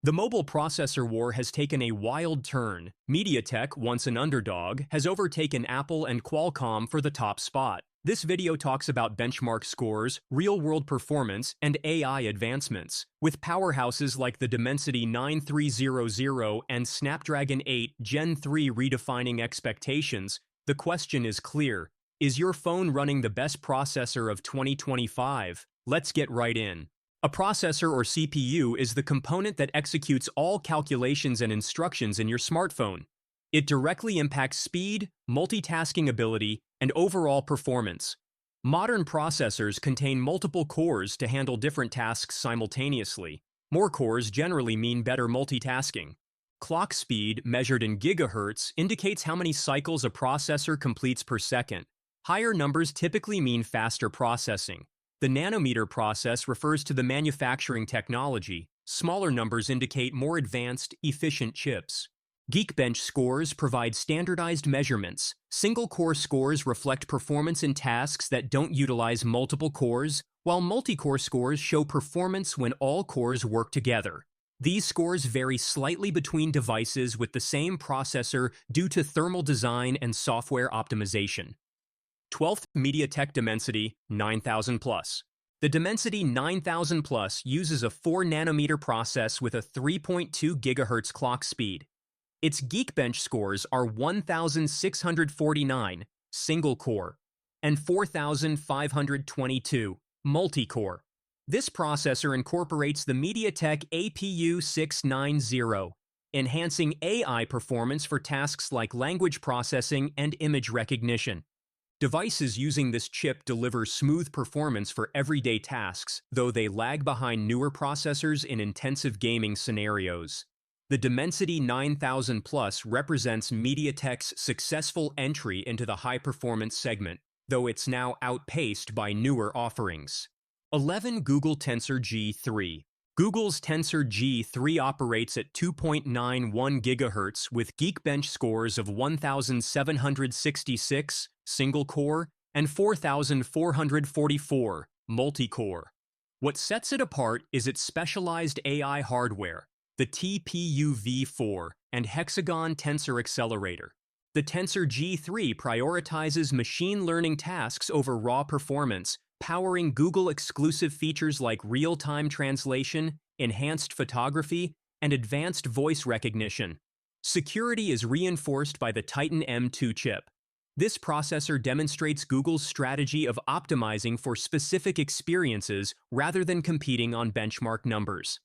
The mobile processor war has taken a wild turn. MediaTek, once an underdog, has overtaken Apple and Qualcomm for the top spot. This video talks about benchmark scores, real-world performance, and AI advancements. With powerhouses like the Dimensity 9300 and Snapdragon 8 Gen 3 redefining expectations, the question is clear. Is your phone running the best processor of 2025? Let's get right in. A processor or CPU is the component that executes all calculations and instructions in your smartphone. It directly impacts speed, multitasking ability, and overall performance. Modern processors contain multiple cores to handle different tasks simultaneously. More cores generally mean better multitasking. Clock speed, measured in gigahertz, indicates how many cycles a processor completes per second. Higher numbers typically mean faster processing. The nanometer process refers to the manufacturing technology. Smaller numbers indicate more advanced, efficient chips. Geekbench scores provide standardized measurements. Single-core scores reflect performance in tasks that don't utilize multiple cores, while multi-core scores show performance when all cores work together. These scores vary slightly between devices with the same processor due to thermal design and software optimization. 12th, MediaTek Dimensity 9000 Plus. The Dimensity 9000 Plus uses a 4-nanometer process with a 3.2 GHz clock speed. Its Geekbench scores are 1,649 single-core and 4,522 multi-core. This processor incorporates the MediaTek APU 690, enhancing AI performance for tasks like language processing and image recognition. Devices using this chip deliver smooth performance for everyday tasks, though they lag behind newer processors in intensive gaming scenarios. The Dimensity 9000 Plus represents MediaTek's successful entry into the high-performance segment, though it's now outpaced by newer offerings. 11. Google Tensor G3. Google's Tensor G3 operates at 2.91 GHz with Geekbench scores of 1,766 single-core and 4,444 multi-core. What sets it apart is its specialized AI hardware, the TPU-v4 and Hexagon Tensor Accelerator. The Tensor G3 prioritizes machine learning tasks over raw performance, powering Google-exclusive features like real-time translation, enhanced photography, and advanced voice recognition. Security is reinforced by the Titan M2 chip. This processor demonstrates Google's strategy of optimizing for specific experiences rather than competing on benchmark numbers.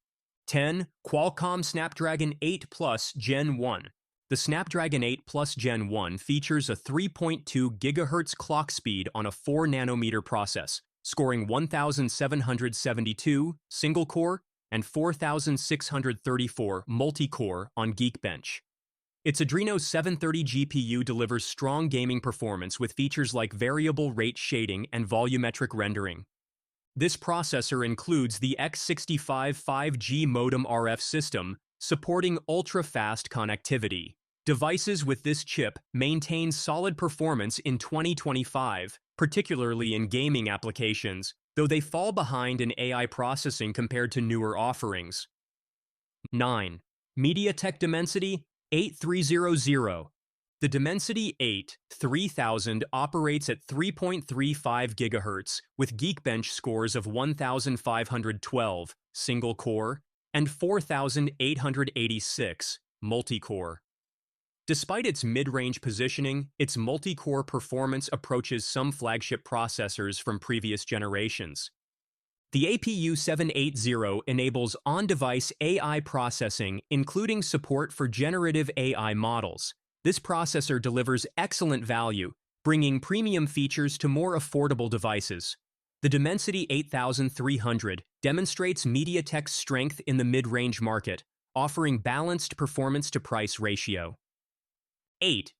10. Qualcomm Snapdragon 8 Plus Gen 1. The Snapdragon 8 Plus Gen 1 features a 3.2 GHz clock speed on a 4-nanometer process, scoring 1,772 single-core and 4,634 multi-core on Geekbench. Its Adreno 730 GPU delivers strong gaming performance with features like variable rate shading and volumetric rendering. This processor includes the X65 5G modem RF system, supporting ultra-fast connectivity. Devices with this chip maintain solid performance in 2025, particularly in gaming applications, though they fall behind in AI processing compared to newer offerings. 9. MediaTek Dimensity 8300. The Dimensity 8 3000 operates at 3.35 GHz with Geekbench scores of 1,512 single-core and 4,886 multi-core. Despite its mid-range positioning, its multi-core performance approaches some flagship processors from previous generations. The APU 780 enables on-device AI processing, including support for generative AI models. This processor delivers excellent value, bringing premium features to more affordable devices. The Dimensity 8300 demonstrates MediaTek's strength in the mid-range market, offering balanced performance-to-price ratio. 8.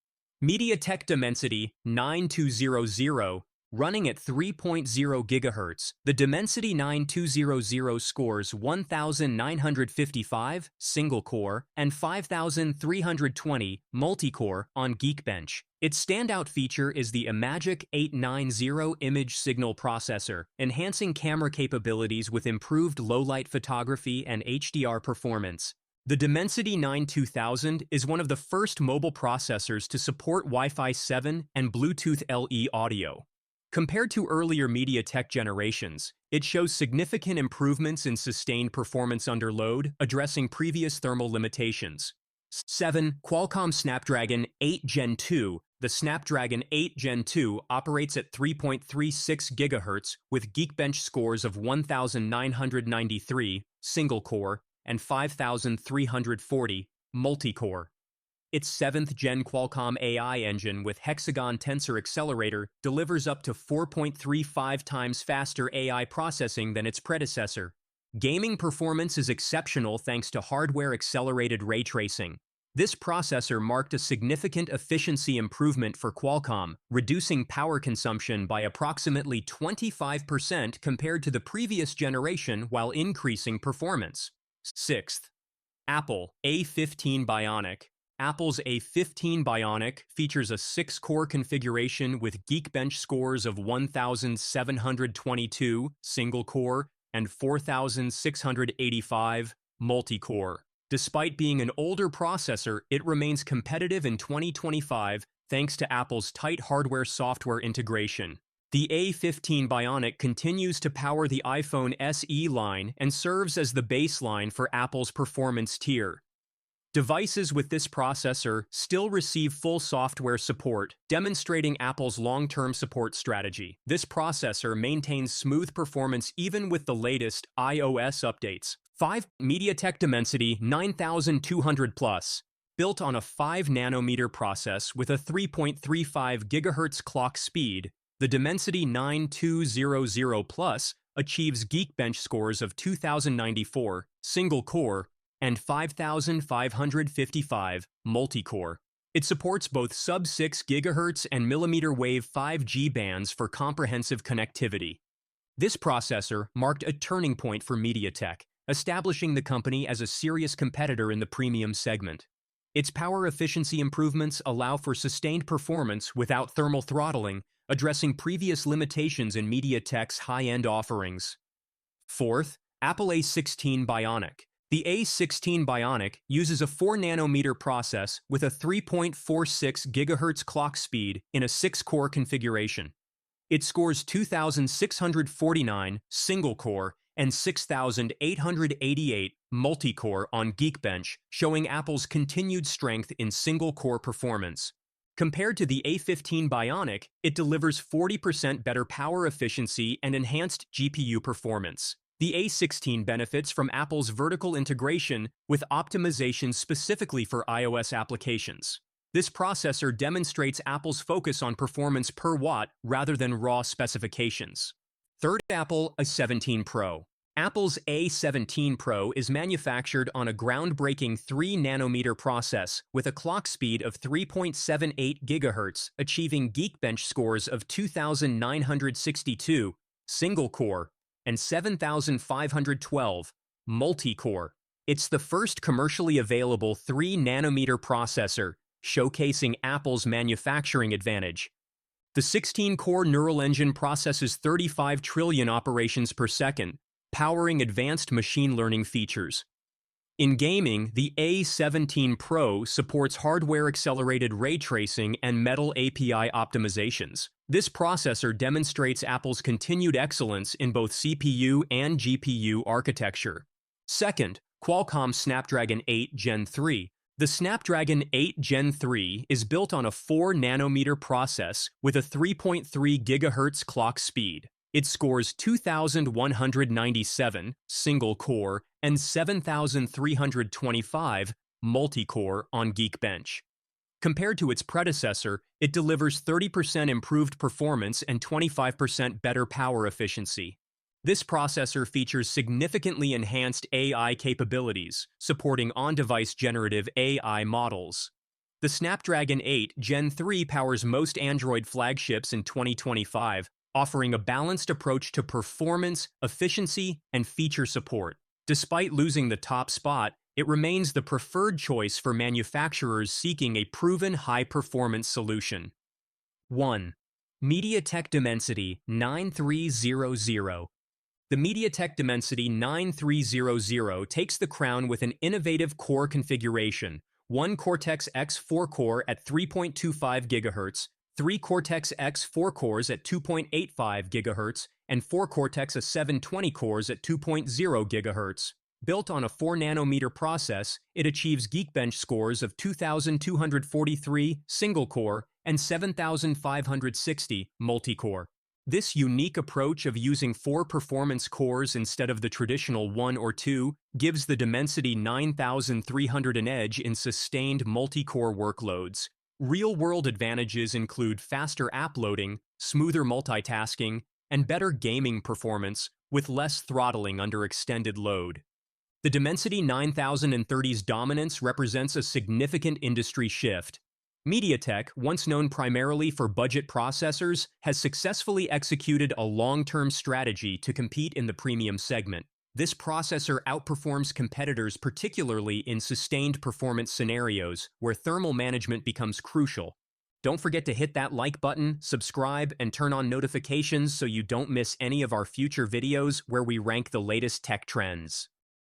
MediaTek Dimensity 9200. Running at 3.0 GHz, the Dimensity 9200 scores 1,955 single-core and 5,320 multi-core on Geekbench. Its standout feature is the Imagic 890 image signal processor, enhancing camera capabilities with improved low-light photography and HDR performance. The Dimensity 9 2000 is one of the first mobile processors to support Wi-Fi 7 and Bluetooth LE audio. Compared to earlier MediaTek generations, it shows significant improvements in sustained performance under load, addressing previous thermal limitations. 7. Qualcomm Snapdragon 8 Gen 2. The Snapdragon 8 Gen 2 operates at 3.36 GHz with Geekbench scores of 1993 single-core and 5340 multi-core. Its 7th Gen Qualcomm AI engine with Hexagon Tensor accelerator delivers up to 4.35 times faster AI processing than its predecessor. Gaming performance is exceptional thanks to hardware-accelerated ray tracing. This processor marked a significant efficiency improvement for Qualcomm, reducing power consumption by approximately 25% compared to the previous generation while increasing performance. 6th. Apple A15 Bionic. Apple's A15 Bionic features a 6-core configuration with Geekbench scores of 1722 single-core and 4685 multi-core. Despite being an older processor, it remains competitive in 2025 thanks to Apple's tight hardware-software integration. The A15 Bionic continues to power the iPhone SE line and serves as the baseline for Apple's performance tier. Devices with this processor still receive full software support, demonstrating Apple's long-term support strategy. This processor maintains smooth performance even with the latest iOS updates. 5. MediaTek Dimensity 9200 Plus. Built on a 5-nanometer process with a 3.35 GHz clock speed, the Dimensity 9200 Plus achieves Geekbench scores of 2094 single-core and 5555 multi-core. It supports both sub-6 GHz and millimeter wave 5G bands for comprehensive connectivity. This processor marked a turning point for MediaTek, establishing the company as a serious competitor in the premium segment. Its power efficiency improvements allow for sustained performance without thermal throttling, addressing previous limitations in MediaTek's high-end offerings. 4th. Apple A16 Bionic. The A16 Bionic uses a 4-nanometer process with a 3.46 GHz clock speed in a 6-core configuration. It scores 2649 single-core and 6888 multi-core on Geekbench, showing Apple's continued strength in single-core performance. Compared to the A15 Bionic, it delivers 40% better power efficiency and enhanced GPU performance. The A16 benefits from Apple's vertical integration with optimization specifically for iOS applications. This processor demonstrates Apple's focus on performance per watt rather than raw specifications. 3rd. Apple A17 Pro. Apple's A17 Pro is manufactured on a groundbreaking 3-nanometer process with a clock speed of 3.78 GHz, achieving Geekbench scores of 2962 single-core and 7512 multi-core. It's the first commercially available 3-nanometer processor, showcasing Apple's manufacturing advantage. The 16-core neural engine processes 35 trillion operations per second, powering advanced machine learning features. In gaming, the A17 Pro supports hardware-accelerated ray tracing and Metal API optimizations. This processor demonstrates Apple's continued excellence in both CPU and GPU architecture. 2nd. Qualcomm Snapdragon 8 Gen 3. The Snapdragon 8 Gen 3 is built on a 4-nanometer process with a 3.3 GHz clock speed. It scores 2197 single-core and 7325 multi-core on Geekbench. Compared to its predecessor, it delivers 30% improved performance and 25% better power efficiency. This processor features significantly enhanced AI capabilities, supporting on-device generative AI models. The Snapdragon 8 Gen 3 powers most Android flagships in 2025, offering a balanced approach to performance, efficiency, and feature support. Despite losing the top spot, it remains the preferred choice for manufacturers seeking a proven high-performance solution. 1. MediaTek Dimensity 9300. The MediaTek Dimensity 9300 takes the crown with an innovative core configuration: one Cortex-X 4-core at 3.25 GHz, three Cortex-X 4 cores at 2.85 GHz, and four Cortex A720 cores at 2.0 GHz. Built on a 4-nanometer process, it achieves Geekbench scores of 2,243 single-core and 7,560 multi-core. This unique approach of using 4 performance cores instead of the traditional 1 or 2 gives the Dimensity 9300 an edge in sustained multi-core workloads. Real-world advantages include faster app loading, smoother multitasking, and better gaming performance with less throttling under extended load. The Dimensity 9030's dominance represents a significant industry shift. MediaTek, once known primarily for budget processors, has successfully executed a long-term strategy to compete in the premium segment. This processor outperforms competitors particularly in sustained performance scenarios where thermal management becomes crucial. Don't forget to hit that like button, subscribe, and turn on notifications so you don't miss any of our future videos where we rank the latest tech trends.